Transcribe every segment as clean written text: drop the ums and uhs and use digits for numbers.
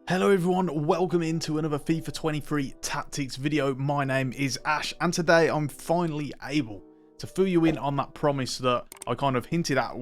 Hello everyone, welcome into another FIFA 23 Tactics video. My name is Ash and today I'm finally able to fill you in on that promise that I kind of hinted at,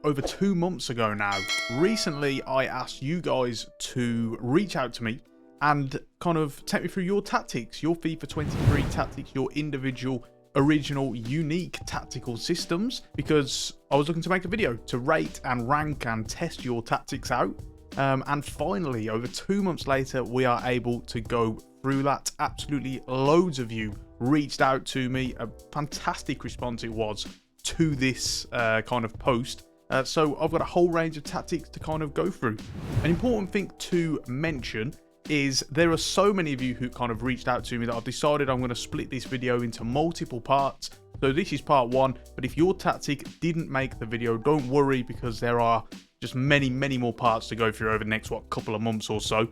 over 2 months ago now. Recently I asked you guys to reach out to me and kind of take me through your tactics, your FIFA 23 tactics, your individual, original, unique tactical systems, because I was looking to make a video to rate and rank and test your tactics out. And finally, over 2 months later, we are able to go through that. Absolutely loads of you reached out to me. A fantastic response it was to this kind of post. So I've got a whole range of tactics to kind of go through. An important thing to mention is there are so many of you who kind of reached out to me that I've decided I'm going to split this video into multiple parts. So this is part one, but if your tactic didn't make the video, don't worry, because there are just many more parts to go through over the next couple of months or so.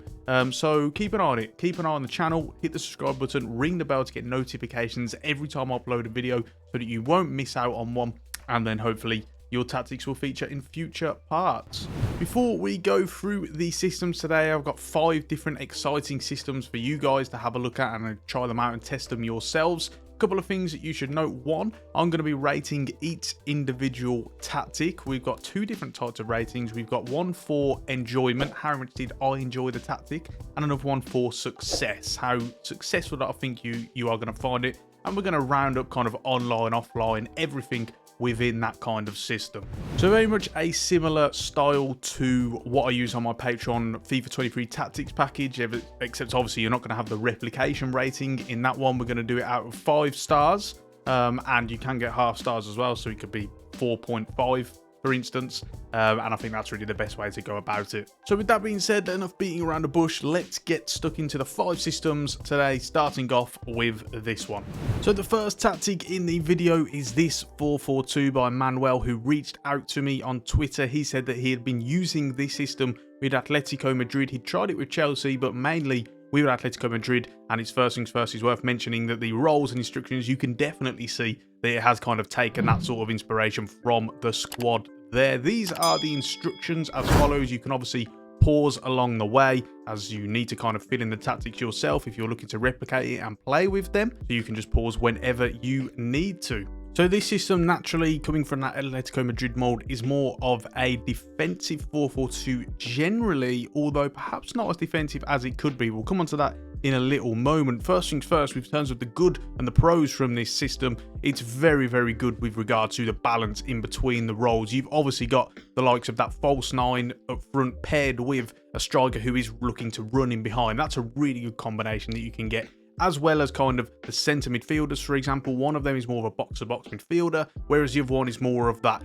So keep an eye on it, keep an eye on the channel, hit the subscribe button, ring the bell to get notifications every time I upload a video so that you won't miss out on one, and then hopefully your tactics will feature in future parts. Before we go through the systems today, I've got 5 different exciting systems for you guys to have a look at and try them out and test them yourselves. Couple of things that you should note. One, I'm going to be rating each individual tactic. We've got 2 different types of ratings. We've got one for enjoyment, how much did I enjoy the tactic, and another one for success, how successful that I think you are going to find it. And we're going to round up kind of online, offline, everything within that kind of system. So very much a similar style to what I use on my Patreon FIFA 23 tactics package, except obviously you're not going to have the replication rating in that one. We're going to do it out of 5 stars, and you can get half stars as well, so it could be 4.5 for instance, and I think that's really the best way to go about it. So with that being said, enough beating around the bush, let's get stuck into the 5 systems today, starting off with this one. So the first tactic in the video is this 4-4-2 by Manuel, who reached out to me on Twitter. He said that he had been using this system with Atletico Madrid. He tried it with Chelsea, but mainly with Atletico Madrid, and it's first things first, is worth mentioning that the roles and instructions, you can definitely see that it has kind of taken that sort of inspiration from the squad there. These are the instructions as follows. You can obviously pause along the way as you need to kind of fill in the tactics yourself if you're looking to replicate it and play with them. So you can just pause whenever you need to. So this system, naturally coming from that Atletico Madrid mold, is more of a defensive 4-4-2 generally, although perhaps not as defensive as it could be. We'll come on to that in a little moment. First things first, in terms of the good and the pros from this system, it's very good with regard to the balance in between the roles. You've obviously got the likes of that false 9 up front paired with a striker who is looking to run in behind. That's a really good combination that you can get, as well as kind of the centre midfielders, for example. One of them is more of a box-to-box midfielder, whereas the other one is more of that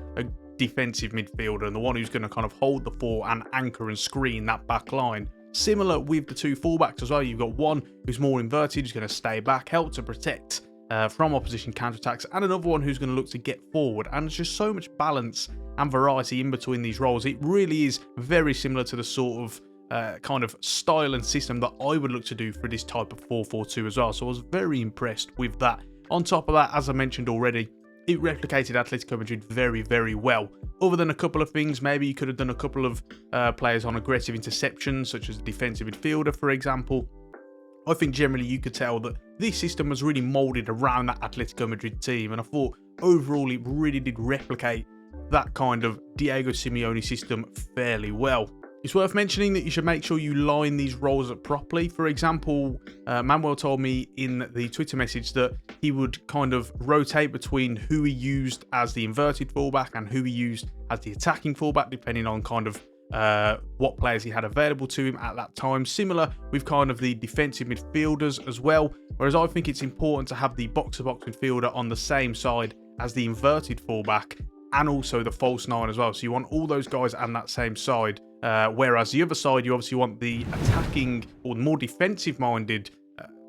defensive midfielder, and the one who's going to kind of hold the fort and anchor and screen that back line. Similar with the 2 fullbacks as well. You've got one who's more inverted, who's going to stay back, help to protect from opposition counterattacks, and another one who's going to look to get forward. And there's just so much balance and variety in between these roles. It really is very similar to the sort of kind of style and system that I would look to do for this type of 4-4-2 as well. So I was very impressed with that. On top of that, as I mentioned already, it replicated Atletico Madrid very well. Other than a couple of things, maybe you could have done a couple of players on aggressive interceptions, such as a defensive midfielder, for example. I think generally you could tell that this system was really moulded around that Atletico Madrid team, and I thought overall it really did replicate that kind of Diego Simeone system fairly well. It's worth mentioning that you should make sure you line these roles up properly. For example, Manuel told me in the Twitter message that he would kind of rotate between who he used as the inverted fullback and who he used as the attacking fullback, depending on kind of what players he had available to him at that time. Similar with kind of the defensive midfielders as well, whereas I think it's important to have the box-to-box midfielder on the same side as the inverted fullback and also the false 9 as well. So you want all those guys on that same side. Whereas the other side, you obviously want the attacking or more defensive-minded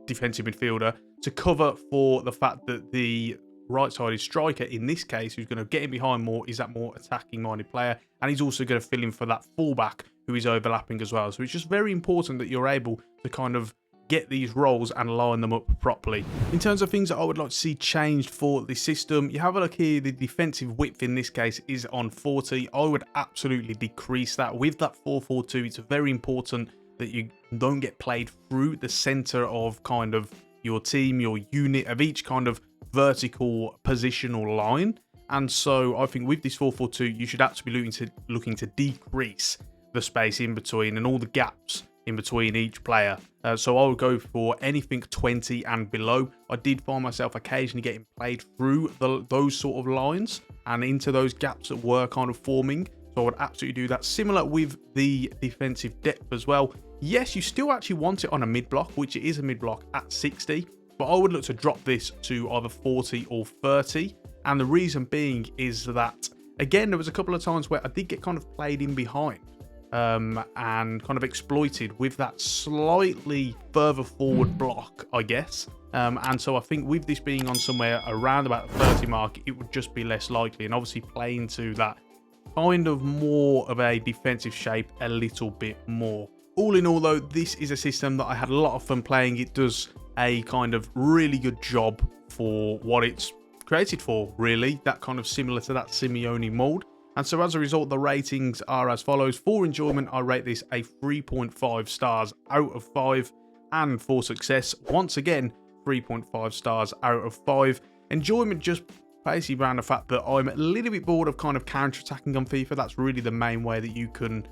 defensive midfielder to cover for the fact that the right-sided striker, in this case, who's going to get in behind more, is that more attacking-minded player, and he's also going to fill in for that fullback who is overlapping as well. So it's just very important that you're able to kind of get these roles and line them up properly. In terms of things that I would like to see changed for the system, you have a look here, the defensive width in this case is on 40. I would absolutely decrease that. With that 4-4-2, it's very important that you don't get played through the center of kind of your team, your unit, of each kind of vertical positional line. And so I think with this 4-4-2, you should actually be looking to decrease the space in between and all the gaps in between each player. So I would go for anything 20 and below. I did find myself occasionally getting played through those sort of lines and into those gaps that were kind of forming. So I would absolutely do that. Similar with the defensive depth as well. Yes, you still actually want it on a mid block, which it is a mid block at 60, but I would look to drop this to either 40 or 30. And the reason being is that, again, there was a couple of times where I did get kind of played in behind and kind of exploited with that slightly further forward block, I guess. And so I think with this being on somewhere around about the 30 mark, it would just be less likely, and obviously play into that kind of more of a defensive shape a little bit more. All in all, though, this is a system that I had a lot of fun playing. It does a kind of really good job for what it's created for, really. That kind of similar to that Simeone mold. And so as a result, the ratings are as follows. For enjoyment, I rate this a 3.5 stars out of 5. And for success, once again, 3.5 stars out of 5. Enjoyment just basically around the fact that I'm a little bit bored of kind of counter-attacking on FIFA. That's really the main way that you can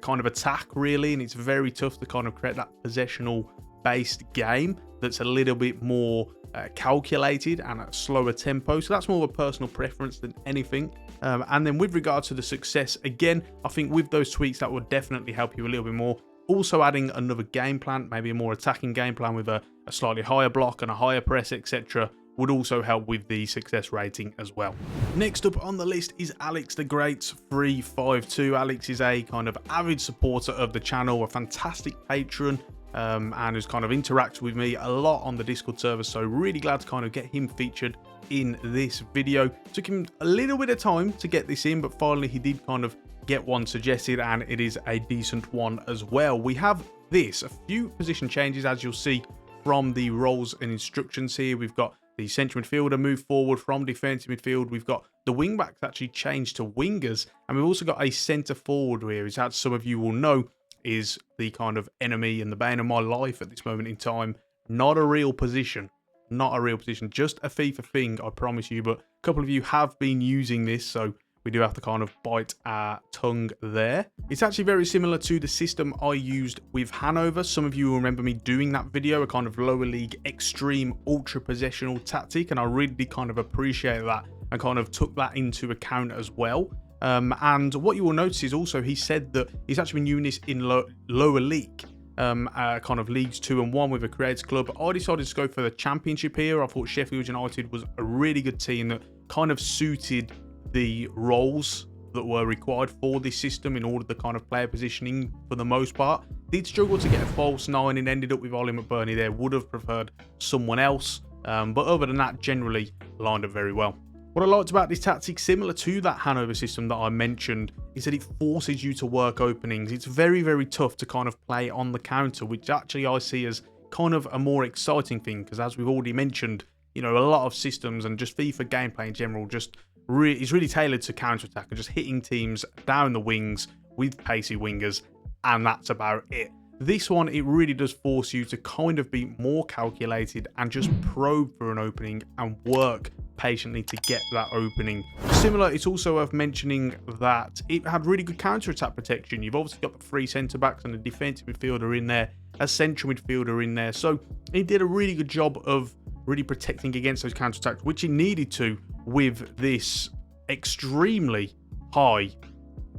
kind of attack, really. And it's very tough to kind of create that possessional-based game that's a little bit more calculated and at a slower tempo. So that's more of a personal preference than anything. And then with regard to the success, again, I think with those tweaks, that would definitely help you a little bit more. Also adding another game plan, maybe a more attacking game plan with a slightly higher block and a higher press, etc., would also help with the success rating as well. Next up on the list is Alex the Great's 352. Alex is a kind of avid supporter of the channel, a fantastic patron, and has kind of interacted with me a lot on the Discord server, so really glad to kind of get him featured in this video. Took him a little bit of time to get this in, but finally he did kind of get one suggested, and it is a decent one as well. We have a few position changes, as you'll see from the roles and instructions here. We've got the central midfielder move forward from defensive midfield. We've got the wing backs actually changed to wingers, and we've also got a centre forward here, as some of you will know is the kind of enemy and the bane of my life at this moment in time. Not a real position, just a FIFA thing, I promise you. But a couple of you have been using this, so we do have to kind of bite our tongue there. It's actually very similar to the system I used with Hanover. Some of you will remember me doing that video, a kind of lower league extreme ultra possessional tactic, and I really did kind of appreciate that and kind of took that into account as well. And what you will notice is also he said that he's actually been using this in lower league, kind of leagues 2 and 1 with a creators club. I decided to go for the championship here. I thought Sheffield United was a really good team that kind of suited the roles that were required for this system in order to kind of player positioning for the most part. Did struggle to get a false 9 and ended up with Ollie McBurney there. Would have preferred someone else, but other than that, generally lined up very well. What I liked about this tactic, similar to that Hanover system that I mentioned, is that it forces you to work openings. It's very, very tough to kind of play on the counter, which actually I see as kind of a more exciting thing, because as we've already mentioned, you know, a lot of systems and just FIFA gameplay in general just is really tailored to counter-attack and just hitting teams down the wings with pacey wingers, and that's about it. This one, it really does force you to kind of be more calculated and just probe for an opening and work patiently to get that opening. Similar, it's also worth mentioning that it had really good counter-attack protection. You've obviously got the 3 centre-backs and a defensive midfielder in there, a central midfielder in there, so it did a really good job of really protecting against those counter-attacks, which it needed to with this extremely high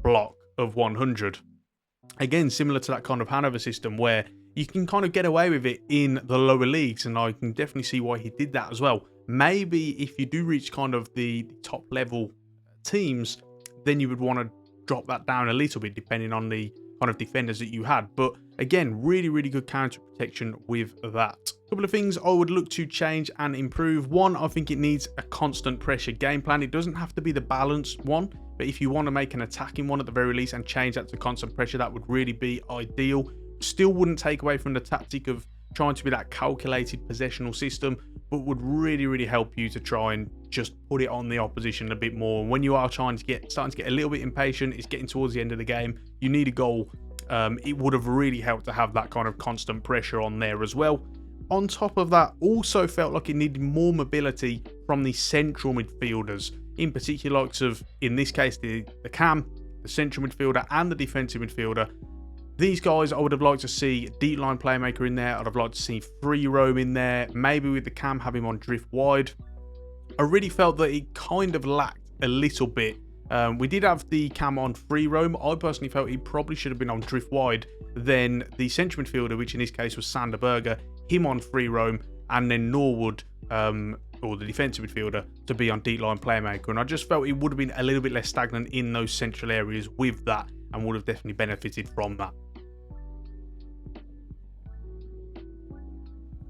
block of 100. Again, similar to that kind of Hanover system where you can kind of get away with it in the lower leagues, and I can definitely see why he did that as well. Maybe if you do reach kind of the top level teams, then you would want to drop that down a little bit depending on the kind of defenders that you had. But again, really, really good counter protection with that. A couple of things I would look to change and improve. One, I think it needs a constant pressure game plan. It doesn't have to be the balanced one, but if you want to make an attacking one at the very least and change that to constant pressure, that would really be ideal. Still wouldn't take away from the tactic of trying to be that calculated possessional system, but would really, really help you to try and just put it on the opposition a bit more. When you are starting to get a little bit impatient, it's getting towards the end of the game, you need a goal it would have really helped to have that kind of constant pressure on there as well. On top of that, also felt like it needed more mobility from the central midfielders, in particular likes of, in this case, the cam, the central midfielder and the defensive midfielder. These guys I would have liked to see deep line playmaker in there. I'd have liked to see free roam in there, maybe with the cam have him on drift wide. I really felt that it kind of lacked a little bit. We did have the cam on free roam. I personally felt he probably should have been on drift wide. Then the central midfielder, which in this case was Sander Berger, him on free roam, and then Norwood, or the defensive midfielder, to be on deep line playmaker. And I just felt it would have been a little bit less stagnant in those central areas with that, and would have definitely benefited from that.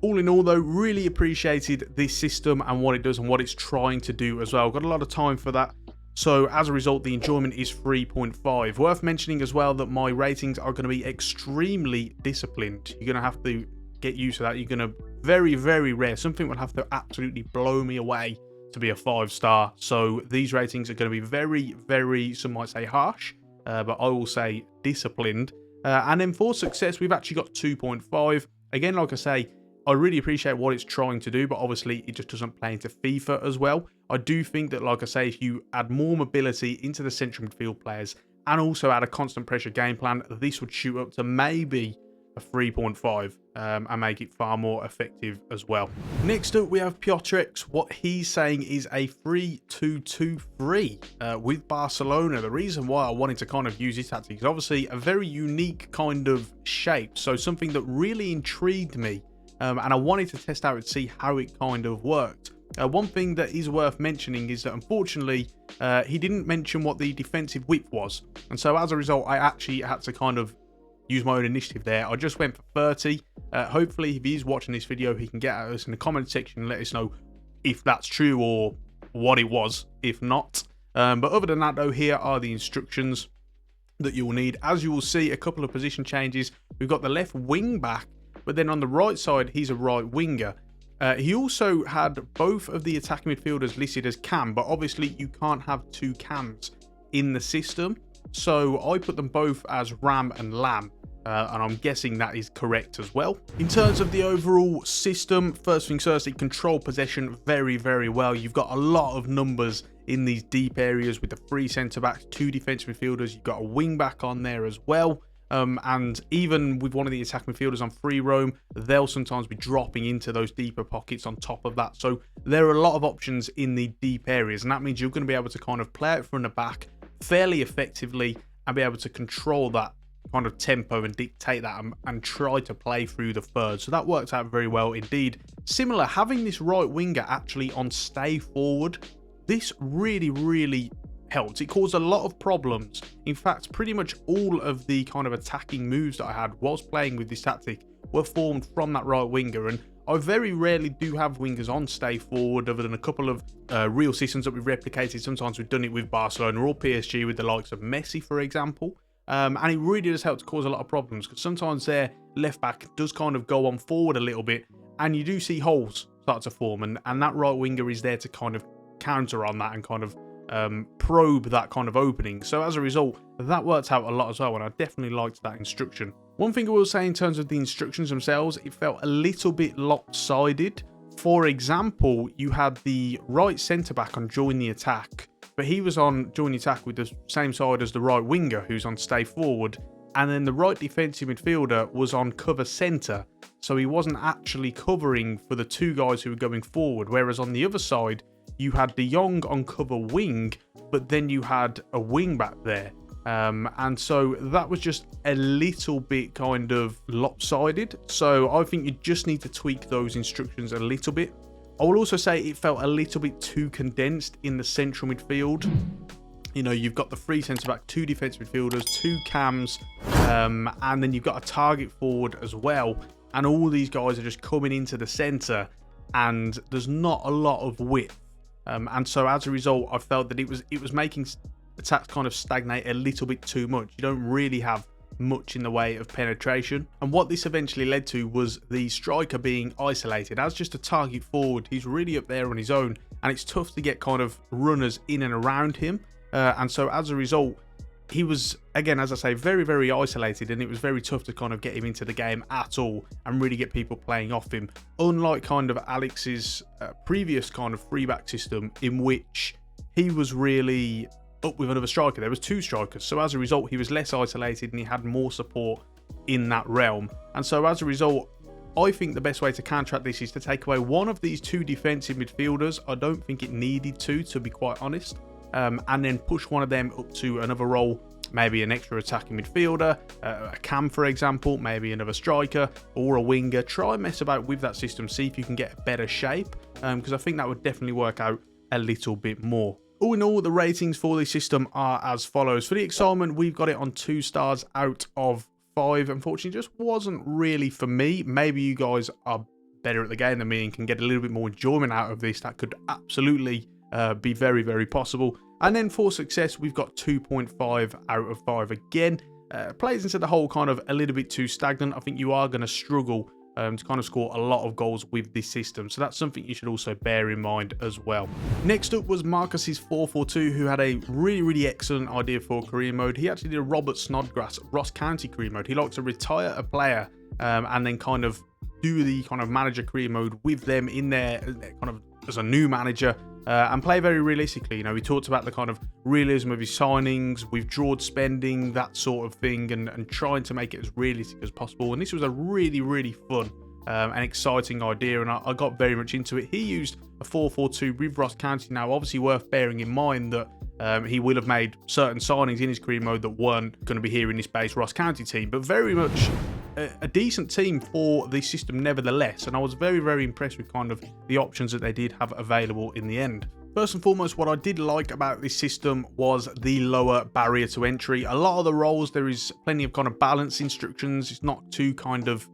All in all though, really appreciated this system and what it does and what it's trying to do as well. Got a lot of time for that. So as a result, the enjoyment is 3.5. Worth mentioning as well that my ratings are going to be extremely disciplined. You're going to have to get used to that. You're going to, very, very rare, something will have to absolutely blow me away to be a 5-star. So these ratings are going to be very, very, some might say harsh, but I will say disciplined. And then for success, we've actually got 2.5. Again, like I say, I really appreciate what it's trying to do, but obviously it just doesn't play into FIFA as well. I do think that, like I say, if you add more mobility into the central midfield players and also add a constant pressure game plan, this would shoot up to maybe a 3.5 and make it far more effective as well. Next up, we have Piotrek. What he's saying is a 3-2-2-3 with Barcelona. The reason why I wanted to kind of use this tactic is obviously a very unique kind of shape. So something that really intrigued me. And I wanted to test out and see how it kind of worked. One thing that is worth mentioning is that unfortunately he didn't mention what the defensive width was, and so as a result I actually had to kind of use my own initiative there. I just went for 30. Hopefully if he's watching this video he can get at us in the comment section and let us know if that's true or what it was if not. But other than that though, here are the instructions that you will need. As you will see, a couple of position changes. We've got the left wing back, but then on the right side, he's a right winger. He also had both of the attacking midfielders listed as cam, but obviously you can't have two cams in the system. So I put them both as ram and lamb, and I'm guessing that is correct as well. In terms of the overall system, first things first, it controlled possession very, very well. You've got a lot of numbers in these deep areas with the 3 centre-backs, 2 defensive midfielders. You've got a wing-back on there as well. And even with one of the attacking midfielders on free roam, they'll sometimes be dropping into those deeper pockets on top of that. So there are a lot of options in the deep areas, and that means you're going to be able to kind of play it from the back fairly effectively and be able to control that kind of tempo and dictate that and try to play through the third. So that worked out very well indeed. Similar, having this right winger actually on stay forward, this really, really helped. It caused a lot of problems. In fact, pretty much all of the kind of attacking moves that I had whilst playing with this tactic were formed from that right winger, and I very rarely do have wingers on stay forward other than a couple of real systems that we've replicated. Sometimes we've done it with Barcelona or PSG with the likes of Messi, for example. And it really does help to cause a lot of problems because sometimes their left back does kind of go on forward a little bit and you do see holes start to form, and that right winger is there to kind of counter on that and kind of probe that kind of opening. So as a result, that worked out a lot as well, and I definitely liked that instruction. One thing I will say in terms of the instructions themselves, it felt a little bit lopsided. For example, you had the right centre back on join the attack, but he was on join the attack with the same side as the right winger who's on stay forward, and then the right defensive midfielder was on cover centre, so he wasn't actually covering for the 2 guys who were going forward, whereas on the other side you had De Jong on cover wing, but then you had a wing back there. And so that was just a little bit kind of lopsided. So I think you just need to tweak those instructions a little bit. I will also say it felt a little bit too condensed in the central midfield. You know, you've got the 3 centre-back, 2 defensive midfielders, 2 cams, and then you've got a target forward as well. And all these guys are just coming into the centre, and there's not a lot of width. And so as a result, I felt that it was making attacks kind of stagnate a little bit too much. You don't really have much in the way of penetration. And what this eventually led to was the striker being isolated as just a target forward. He's really up there on his own, and it's tough to get kind of runners in and around him. And so as a result, he was, again, as I say, very, very isolated, and it was very tough to kind of get him into the game at all and really get people playing off him. Unlike kind of Alex's previous kind of free back system, in which he was really up with another striker. There was 2 strikers, so as a result, he was less isolated and he had more support in that realm. And so as a result, I think the best way to counteract this is to take away one of these 2 defensive midfielders. I don't think it needed to be quite honest. And then push one of them up to another role, maybe an extra attacking midfielder, a cam for example, maybe another striker or a winger. Try and mess about with that system, see if you can get a better shape, because I think that would definitely work out a little bit more. All in all, the ratings for this system are as follows. For the excitement, we've got it on 2 stars out of 5. Unfortunately, just wasn't really for me. Maybe you guys are better at the game than me and can get a little bit more enjoyment out of this. That could absolutely be very, very possible. And then for success, we've got 2.5 out of 5 again. Plays into the whole kind of a little bit too stagnant. I think you are going to struggle to kind of score a lot of goals with this system. So that's something you should also bear in mind as well. Next up was Marcus's 4-4-2, who had a really, really excellent idea for career mode. He actually did a Robert Snodgrass Ross County career mode. He likes to retire a player and then kind of do the kind of manager career mode with them in there kind of as a new manager. And play very realistically. You know, he talked about the kind of realism of his signings, withdrawed spending, that sort of thing, and trying to make it as realistic as possible. And this was a really, really fun and exciting idea, and I got very much into it. He used a 4-4-2 with Ross County. Now, obviously worth bearing in mind that he will have made certain signings in his career mode that weren't going to be here in this base Ross County team, but very much a decent team for the system nevertheless, and I was very, very impressed with kind of the options that they did have available in the end. First and foremost, what I did like about this system was the lower barrier to entry. A lot of the roles, there is plenty of kind of balance instructions. It's not too kind of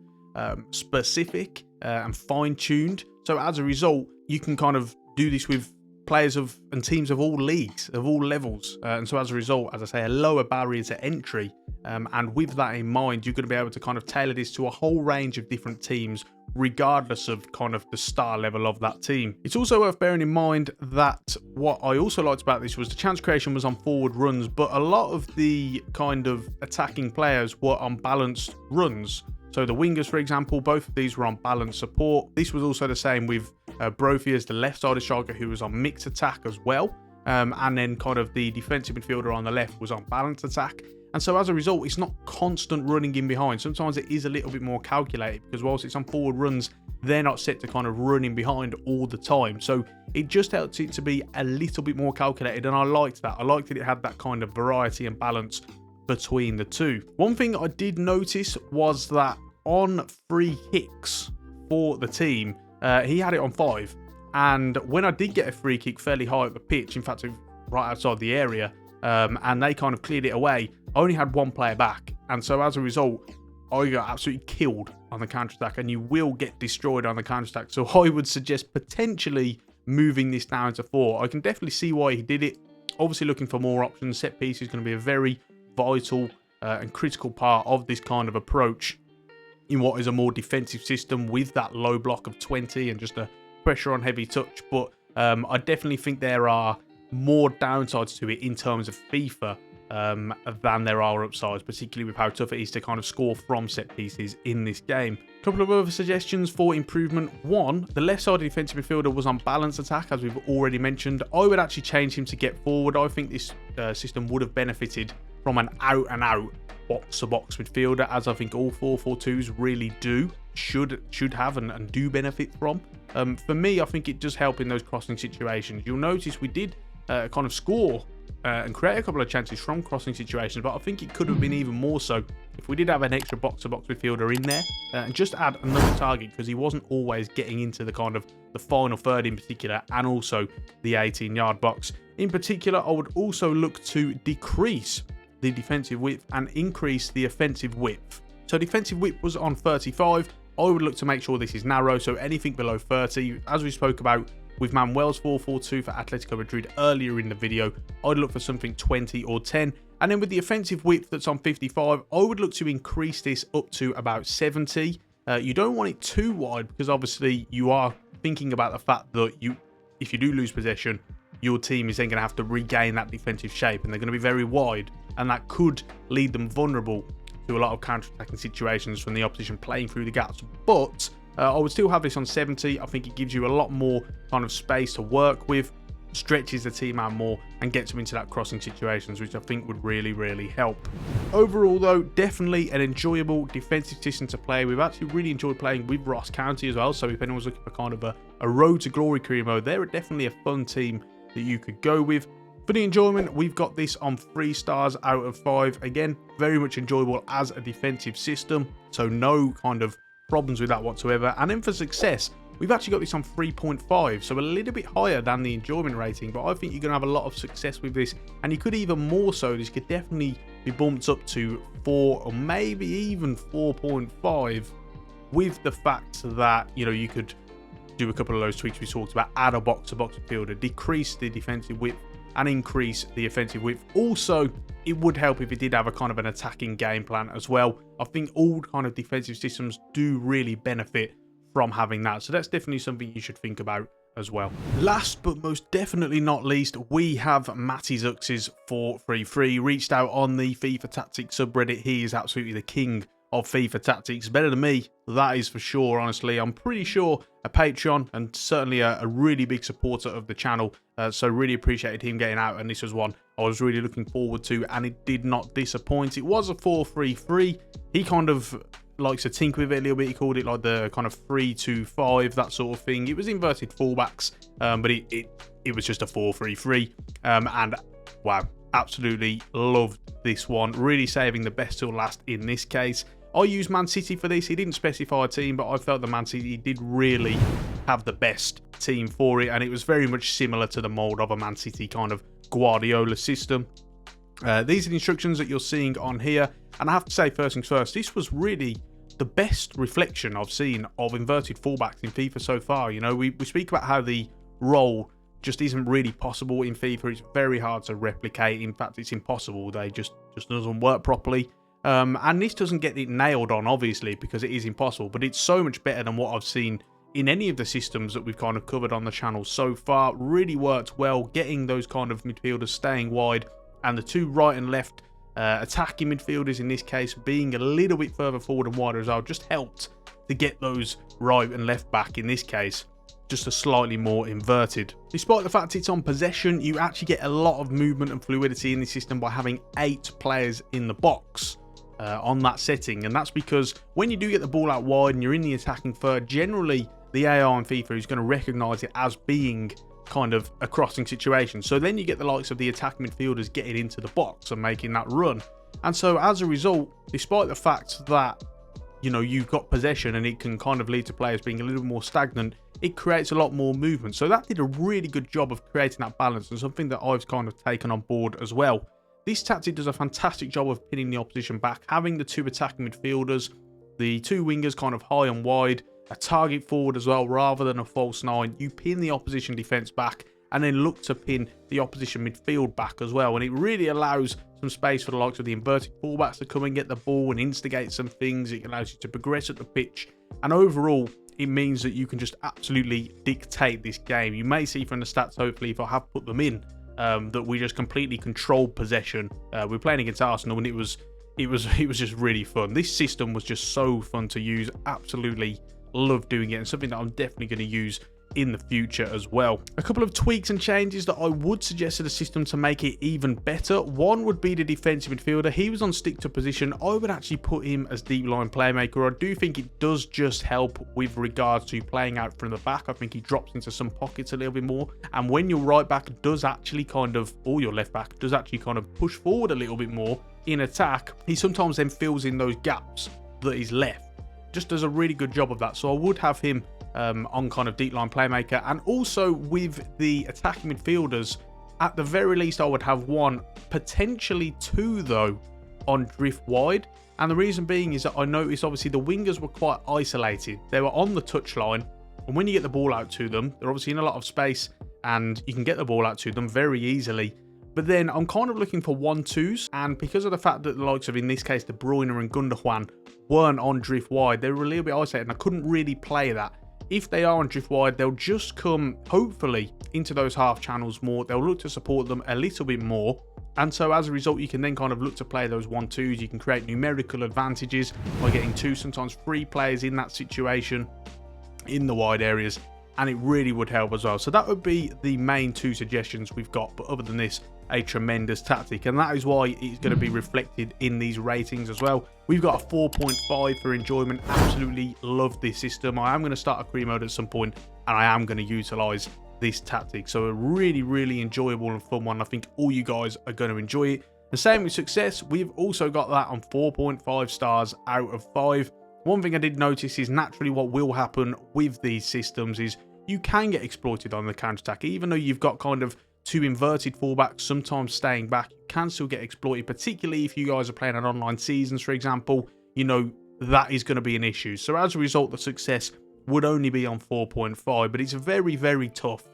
specific and fine-tuned. So as a result, you can kind of do this with players of and teams of all leagues, of all levels. And so as a result, as I say, a lower barrier to entry. And with that in mind, you're going to be able to kind of tailor this to a whole range of different teams, regardless of kind of the star level of that team. It's also worth bearing in mind that what I also liked about this was the chance creation was on forward runs, but a lot of the kind of attacking players were on balanced runs. So the wingers, for example, both of these were on balanced support. This was also the same with Brophy as the left-sided striker, who was on mixed attack as well. And then kind of the defensive midfielder on the left was on balanced attack. And so as a result, it's not constant running in behind. Sometimes it is a little bit more calculated, because whilst it's on forward runs, they're not set to kind of run in behind all the time. So it just helps it to be a little bit more calculated, and I liked that. I liked that it had that kind of variety and balance between the two. One thing I did notice was that on free kicks for the team, he had it on 5. And when I did get a free kick fairly high up the pitch, in fact, right outside the area, and they kind of cleared it away, I only had 1 player back. And so as a result, I got absolutely killed on the counter-attack, and you will get destroyed on the counter-attack. So I would suggest potentially moving this down to 4. I can definitely see why he did it. Obviously looking for more options. Set piece is going to be a very vital and critical part of this kind of approach in what is a more defensive system with that low block of 20 and just a pressure on heavy touch. But I definitely think there are more downsides to it in terms of FIFA than there are upsides, particularly with how tough it is to kind of score from set pieces in this game. A couple of other suggestions for improvement. One, the left-sided defensive midfielder was on balance attack, as we've already mentioned. I would actually change him to get forward. I think this system would have benefited from an out-and-out box-to-box midfielder, as I think all 4-4-2s really should have and do benefit from. For me, I think it does help in those crossing situations. You'll notice we did kind of score and create a couple of chances from crossing situations, but I think it could have been even more so if we did have an extra box-to-box midfielder in there and just add another target, because he wasn't always getting into the kind of the final third in particular, and also the 18-yard box. In particular, I would also look to decrease the defensive width and increase the offensive width. So defensive width was on 35. I would look to make sure this is narrow, so anything below 30, as we spoke about with Manuel's 4-4-2 for Atletico Madrid earlier in the video, I'd look for something 20 or 10. And then with the offensive width that's on 55, I would look to increase this up to about 70. You don't want it too wide, because obviously you are thinking about the fact that if you do lose possession, your team is then going to have to regain that defensive shape, and they're going to be very wide, and that could lead them vulnerable to a lot of counter-attacking situations from the opposition playing through the gaps. But I would still have this on 70. I think it gives you a lot more kind of space to work with, stretches the team out more, and gets them into that crossing situations, which I think would really, really help. Overall though, definitely an enjoyable defensive system to play. We've actually really enjoyed playing with Ross County as well, so if anyone's looking for kind of a road to glory career mode, they're definitely a fun team that you could go with. For the enjoyment, we've got this on 3 stars out of 5. Again, very much enjoyable as a defensive system, so no kind of problems with that whatsoever. And then for success, we've actually got this on 3.5, so a little bit higher than the enjoyment rating, but I think you're going to have a lot of success with this, and you could even more so, this could definitely be bumped up to 4 or maybe even 4.5, with the fact that, you know, you could do a couple of those tweaks we talked about, add a box-to-box midfielder, decrease the defensive width, and increase the offensive width. Also, it would help if it did have a kind of an attacking game plan as well. I think all kind of defensive systems do really benefit from having that, so that's definitely something you should think about as well. Last but most definitely not least, we have Matty Zucks' 433. Reached out on the FIFA Tactics subreddit. He is absolutely the king of FIFA Tactics, better than me, that is for sure. Honestly, I'm pretty sure a Patreon, and certainly a really big supporter of the channel, so really appreciated him getting out, and this was one I was really looking forward to, and it did not disappoint. It was a 4-3-3. He kind of likes to tinker with it a little bit. He called it like the kind of 3-2-5, that sort of thing. It was inverted fullbacks, but it was just a 4-3-3, and wow, absolutely loved this one. Really saving the best till last in this case. I used Man City for this. He didn't specify a team, but I felt the Man City did really have the best team for it, and it was very much similar to the mold of a Man City kind of Guardiola system. These are the instructions that you're seeing on here, and I have to say, first things first, this was really the best reflection I've seen of inverted fullbacks in FIFA so far. You know, we speak about how the role just isn't really possible in FIFA. It's very hard to replicate. In fact, it's impossible. They just doesn't work properly. And this doesn't get it nailed on, obviously, because it is impossible, but it's so much better than what I've seen in any of the systems that we've kind of covered on the channel so far. Really worked well, getting those kind of midfielders staying wide, and the 2 right and left attacking midfielders in this case being a little bit further forward and wider as well, just helped to get those right and left back in this case just a slightly more inverted. Despite the fact it's on possession, you actually get a lot of movement and fluidity in the system by having 8 players in the box on that setting, and that's because when you do get the ball out wide and you're in the attacking third, generally the AI in FIFA is going to recognize it as being kind of a crossing situation, so then you get the likes of the attacking midfielders getting into the box and making that run. And so as a result, despite the fact that, you know, you've got possession and it can kind of lead to players being a little more stagnant, it creates a lot more movement. So that did a really good job of creating that balance, and something that I've kind of taken on board as well. This tactic does a fantastic job of pinning the opposition back, having the 2 attacking midfielders, the 2 wingers kind of high and wide, a target forward as well rather than a false 9. You pin the opposition defence back and then look to pin the opposition midfield back as well, and it really allows some space for the likes of the inverted fullbacks to come and get the ball and instigate some things. It allows you to progress at the pitch, and overall it means that you can just absolutely dictate this game. You may see from the stats, hopefully, if I have put them in, that we just completely controlled possession. We're playing against Arsenal, and it was just really fun. This system was just so fun to use. Absolutely love doing it, and something that I'm definitely going to use in the future as well. A couple of tweaks and changes that I would suggest to the system to make it even better. One would be the defensive midfielder. He was on stick to position. I would actually put him as deep line playmaker. I do think it does just help with regards to playing out from the back. I think he drops into some pockets a little bit more, and when your right back does actually kind of, or your left back does actually kind of push forward a little bit more in attack, he sometimes then fills in those gaps that he's left. Just does a really good job of that. So I would have him on kind of deep line playmaker, and also with the attacking midfielders, at the very least I would have 1, potentially 2 though, on drift wide. And the reason being is that I noticed obviously the wingers were quite isolated. They were on the touchline, and when you get the ball out to them, they're obviously in a lot of space and you can get the ball out to them very easily. But then I'm kind of looking for 1-2s, and because of the fact that the likes of, in this case, De Bruyne and Gundogan weren't on drift wide, they were a little bit isolated, and I couldn't really play that if they are on drift wide, they'll just come, hopefully, into those half channels more. They'll look to support them a little bit more. And so as a result, you can then kind of look to play those 1-2s. You can create numerical advantages by getting 2, sometimes 3 players in that situation in the wide areas. And it really would help as well. So that would be the main 2 suggestions we've got. But other than this, a tremendous tactic, and that is why it's going to be reflected in these ratings as well. We've got a 4.5 for enjoyment. Absolutely love this system. I am going to start a career mode at some point, and I am going to utilize this tactic. So a really enjoyable and fun one. I think all you guys are going to enjoy it. The same with success, we've also got that on 4.5 stars out of 5. One thing I did notice is naturally what will happen with these systems is you can get exploited on the counter-attack. Even though you've got kind of 2 inverted fullbacks, sometimes staying back, you can still get exploited, particularly if you guys are playing on online seasons, for example. You know, that is going to be an issue. So as a result, the success would only be on 4.5, but it's very tough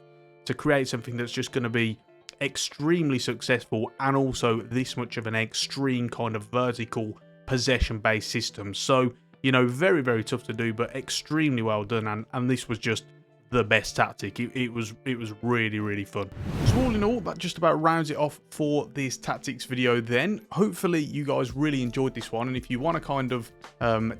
to create something that's just going to be extremely successful and also this much of an extreme kind of vertical possession-based system. So, you know, very tough to do, but extremely well done, and this was just the best tactic. It was really fun. So all in all, that just about rounds it off for this tactics video then. Hopefully you guys really enjoyed this one, and if you want to kind of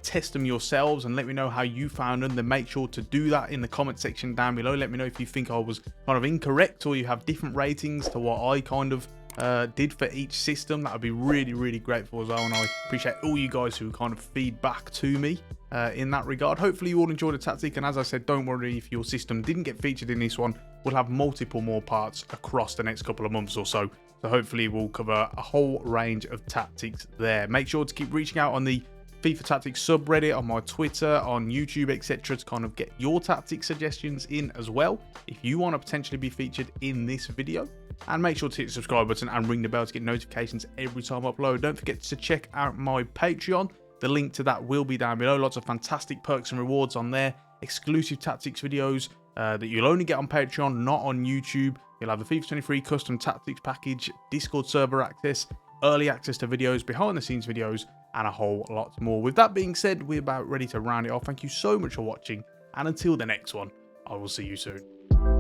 test them yourselves and let me know how you found them, then make sure to do that in the comment section down below. Let me know if you think I was kind of incorrect or you have different ratings to what I kind of did for each system. That would be really grateful as well, and I appreciate all you guys who kind of feed back to me in that regard. Hopefully you all enjoyed the tactic, and as I said, don't worry if your system didn't get featured in this one. We'll have multiple more parts across the next couple of months or so, hopefully we'll cover a whole range of tactics there. Make sure to keep reaching out on the FIFA Tactics subreddit, on my Twitter, on YouTube, etc. to kind of get your tactic suggestions in as well if you want to potentially be featured in this video. And make sure to hit the subscribe button and ring the bell to get notifications every time I upload. Don't forget to check out my Patreon. The link to that will be down below. Lots of fantastic perks and rewards on there. Exclusive tactics videos that you'll only get on Patreon, not on YouTube. You'll have the FIFA 23 custom tactics package, Discord server access, early access to videos, behind the scenes videos, and a whole lot more. With that being said, we're about ready to round it off. Thank you so much for watching, and until the next one, I will see you soon.